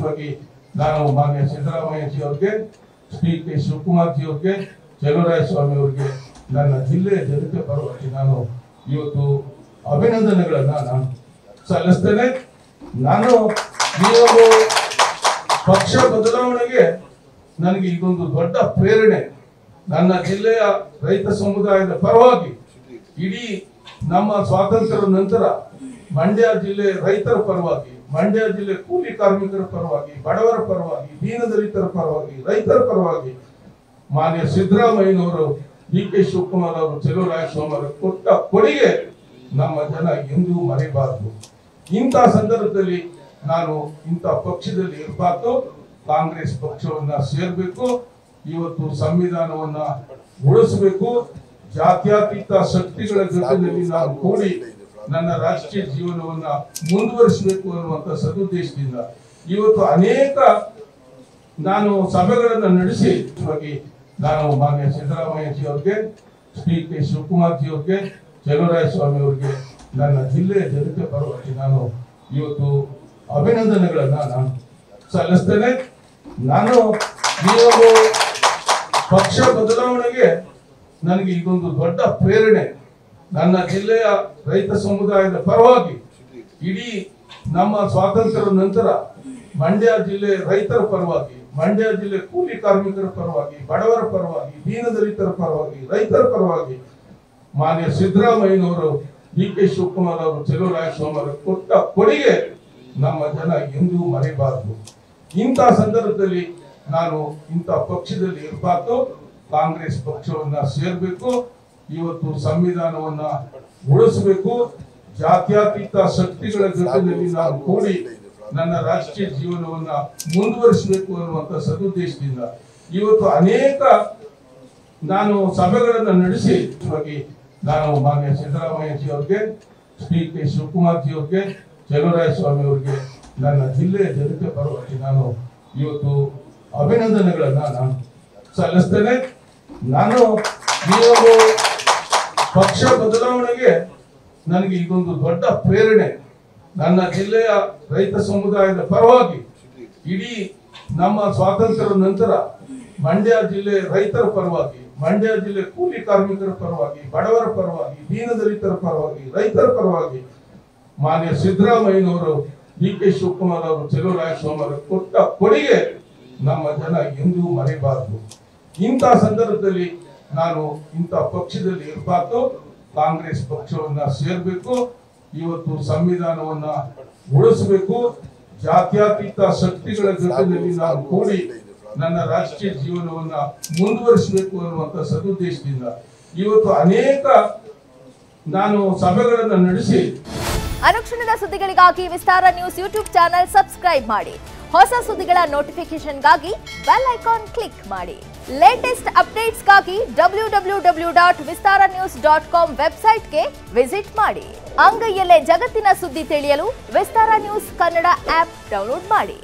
ವಿಶೇಷವಾಗಿ ನಾನು ಮಾನ್ಯ ಸಿದ್ದರಾಮಯ್ಯಜಿ ಅವರಿಗೆ, ಶ್ರೀ ಕೆ ಶಿವಕುಮಾರ್ ಜಿ ಅವರಿಗೆ, ಚಲುವರಾಯಸ್ವಾಮಿ ಅವರಿಗೆ ನನ್ನ ಜಿಲ್ಲೆಯ ಜನತೆ ಪರವಾಗಿ ನಾನು ಇವತ್ತು ಅಭಿನಂದನೆಗಳನ್ನ ನಾನು ಸಲ್ಲಿಸ್ತೇನೆ. ನಾನು ಈ ಒಂದು ಪಕ್ಷ ಬದಲಾವಣೆಗೆ ನನಗೆ ಇದೊಂದು ದೊಡ್ಡ ಪ್ರೇರಣೆ. ನನ್ನ ಜಿಲ್ಲೆಯ ರೈತ ಸಮುದಾಯದ ಪರವಾಗಿ ಇಡೀ ನಮ್ಮ ಸ್ವಾತಂತ್ರ್ಯದ ನಂತರ ಮಂಡ್ಯ ಜಿಲ್ಲೆ ರೈತರ ಪರವಾಗಿ, ಮಂಡ್ಯ ಜಿಲ್ಲೆ ಕೂಲಿ ಕಾರ್ಮಿಕರ ಪರವಾಗಿ, ಬಡವರ ಪರವಾಗಿ, ದೀನದಲಿತರ ಪರವಾಗಿ, ರೈತರ ಪರವಾಗಿ ಮಾನ್ಯ ಸಿದ್ದರಾಮಯ್ಯನವರು, ಡಿ ಕೆ ಶಿವಕುಮಾರ್ ಅವರು, ಚಲುವರಾಯಸ್ವಾಮಿ ಅವರು ಕೊಟ್ಟ ಕೊಡುಗೆ ನಮ್ಮ ಜನ ಎಂದೂ ಮರೆಯಬಾರದು. ಇಂಥ ಸಂದರ್ಭದಲ್ಲಿ ನಾನು ಇಂಥ ಪಕ್ಷದಲ್ಲಿ ಇರಬಾರ್ದು, ಕಾಂಗ್ರೆಸ್ ಪಕ್ಷವನ್ನ ಸೇರ್ಬೇಕು. ಇವತ್ತು ಸಂವಿಧಾನವನ್ನ ಉಳಿಸಬೇಕು. ಜಾತ್ಯತೀತ ಶಕ್ತಿಗಳ ಜೊತೆಯಲ್ಲಿ ನಾವು ಕೂಡಿ ನನ್ನ ರಾಜಕೀಯ ಜೀವನವನ್ನ ಮುಂದುವರಿಸಬೇಕು ಅನ್ನುವಂಥ ಸದುದ್ದೇಶದಿಂದ ಇವತ್ತು ಅನೇಕ ನಾನು ಸಭೆಗಳನ್ನು ನಡೆಸಿ ನಾನು ಮಾನ್ಯ ಸಿದ್ದರಾಮಯ್ಯಜಿ ಅವರಿಗೆ, ಶ್ರೀ ಕೆ ಶಿವಕುಮಾರ್ ಜಿ ಅವರಿಗೆ, ಚಲುವರಾಯಸ್ವಾಮಿ ಅವರಿಗೆ ನನ್ನ ಜಿಲ್ಲೆಯ ಜನತೆ ಪರವಾಗಿ ನಾನು ಇವತ್ತು ಅಭಿನಂದನೆಗಳನ್ನ ನಾನು ಸಲ್ಲಿಸ್ತೇನೆ. ನಾನು ಈ ಒಂದು ಪಕ್ಷ ಬದಲಾವಣೆಗೆ ನನಗೆ ಇದೊಂದು ದೊಡ್ಡ ಪ್ರೇರಣೆ. ನನ್ನ ಜಿಲ್ಲೆಯ ರೈತ ಸಮುದಾಯದ ಪರವಾಗಿ ಇಡೀ ನಮ್ಮ ಸ್ವಾತಂತ್ರ್ಯದ ನಂತರ ಮಂಡ್ಯ ಜಿಲ್ಲೆ ರೈತರ ಪರವಾಗಿ, ಮಂಡ್ಯ ಜಿಲ್ಲೆ ಕೂಲಿ ಕಾರ್ಮಿಕರ ಪರವಾಗಿ, ಬಡವರ ಪರವಾಗಿ, ದೀನದಲಿತರ ಪರವಾಗಿ, ರೈತರ ಪರವಾಗಿ ಮಾನ್ಯ ಸಿದ್ದರಾಮಯ್ಯನವರು, ಡಿ ಕೆ ಶಿವಕುಮಾರ್ ಅವರು, ಚಲುವರಾಯಸ್ವಾಮಿ ಅವರು ಕೊಟ್ಟ ಕೊಡುಗೆ ನಮ್ಮ ಜನ ಎಂದೂ ಮರೆಯಬಾರದು. ಇಂಥ ಸಂದರ್ಭದಲ್ಲಿ ನಾನು ಇಂಥ ಪಕ್ಷದಲ್ಲಿ ಇರಬಾರ್ದು, ಕಾಂಗ್ರೆಸ್ ಪಕ್ಷವನ್ನ ಸೇರ್ಬೇಕು. ಇವತ್ತು ಸಂವಿಧಾನವನ್ನ ಉಳಿಸಬೇಕು. ಜಾತ್ಯತೀತ ಶಕ್ತಿಗಳ ಜೊತೆಯಲ್ಲಿ ನಾವು ಕೂಡಿ ನನ್ನ ರಾಜಕೀಯ ಜೀವನವನ್ನ ಮುಂದುವರಿಸಬೇಕು ಅನ್ನುವಂಥ ಸದುದ್ದೇಶದಿಂದ ಇವತ್ತು ಅನೇಕ ನಾನು ಸಭೆಗಳನ್ನು ನಡೆಸಿ ನಾನು ಮಾನ್ಯ ಸಿದ್ದರಾಮಯ್ಯಜಿ ಅವರಿಗೆ, ಶ್ರೀ ಕೆ ಶಿವಕುಮಾರ್ ಜಿ ಅವರಿಗೆ, ಚಲುವರಾಯಸ್ವಾಮಿ ಅವರಿಗೆ ನನ್ನ ಜಿಲ್ಲೆಯ ಜನತೆ ಪರವಾಗಿ ನಾನು ಇವತ್ತು ಅಭಿನಂದನೆಗಳನ್ನ ನಾನು ಸಲ್ಲಿಸ್ತೇನೆ. ನಾನು ಈ ಒಂದು ಪಕ್ಷ ಬದಲಾವಣೆಗೆ ನನಗೆ ಇದೊಂದು ದೊಡ್ಡ ಪ್ರೇರಣೆ. ನನ್ನ ಜಿಲ್ಲೆಯ ರೈತ ಸಮುದಾಯದ ಪರವಾಗಿ ಇಡೀ ನಮ್ಮ ಸ್ವಾತಂತ್ರ್ಯದ ನಂತರ ಮಂಡ್ಯ ಜಿಲ್ಲೆ ರೈತರ ಪರವಾಗಿ, ಮಂಡ್ಯ ಜಿಲ್ಲೆ ಕೂಲಿ ಕಾರ್ಮಿಕರ ಪರವಾಗಿ, ಬಡವರ ಪರವಾಗಿ, ದೀನದಲಿತರ ಪರವಾಗಿ, ರೈತರ ಪರವಾಗಿ ಮಾನ್ಯ ಸಿದ್ದರಾಮಯ್ಯನವರು, ಡಿ ಕೆ ಶಿವಕುಮಾರ್ ಅವರು, ಚಲುವರಾಯಸ್ವಾಮಿ ಅವರು ಕೊಟ್ಟ ಕೊಡುಗೆ ನಮ್ಮ ಜನ ಎಂದೂ ಮರೆಯಬಾರದು. ಇಂಥ ಸಂದರ್ಭದಲ್ಲಿ ನಾನು ಇಂಥ ಪಕ್ಷದಲ್ಲಿ ಇರಬಾರ್ದು, ಕಾಂಗ್ರೆಸ್ ಪಕ್ಷವನ್ನ ಸೇರ್ಬೇಕು. ಇವತ್ತು ಸಂವಿಧಾನವನ್ನ ಉಳಿಸಬೇಕು. ಜಾತ್ಯತೀತ ಶಕ್ತಿಗಳ ಜೊತೆಯಲ್ಲಿ ನಾವು ಕೂಡಿ ನನ್ನ ರಾಜಕೀಯ ಜೀವನವನ್ನ ಮುಂದುವರಿಸಬೇಕು ಅನ್ನುವಂಥ ಸದುದ್ದೇಶದಿಂದ ಇವತ್ತು ಅನೇಕ ನಾನು ಸಭೆಗಳನ್ನು ನಡೆಸಿ ಅನುಕ್ಷಣದ ಸುದ್ದಿಗಳಿಗಾಗಿ ವಿಸ್ತಾರ ನ್ಯೂಸ್ ಯೂಟ್ಯೂಬ್ ಚಾನೆಲ್ ಸಬ್ಸ್ಕ್ರೈಬ್ ಮಾಡಿ. ಹೊಸ ಸುದ್ದಿಗಳ ನೋಟಿಫಿಕೇಶನ್ಗಾಗಿ ಬೆಲ್ ಐಕಾನ್ ಕ್ಲಿಕ್ ಮಾಡಿ. ಲೇಟೆಸ್ಟ್ ಅಪ್ಡೇಟ್ಸ್ಗಾಗಿ www.vistaranews.com ವೆಬ್ಸೈಟ್ಗೆ ವಿಸಿಟ್ ಮಾಡಿ. ಅಂಗೈಯಲ್ಲೇ ಜಗತ್ತಿನ ಸುದ್ದಿ ತಿಳಿಯಲು ವಿಸ್ತಾರ ನ್ಯೂಸ್ ಕನ್ನಡ ಆಪ್ ಡೌನ್ಲೋಡ್ ಮಾಡಿ.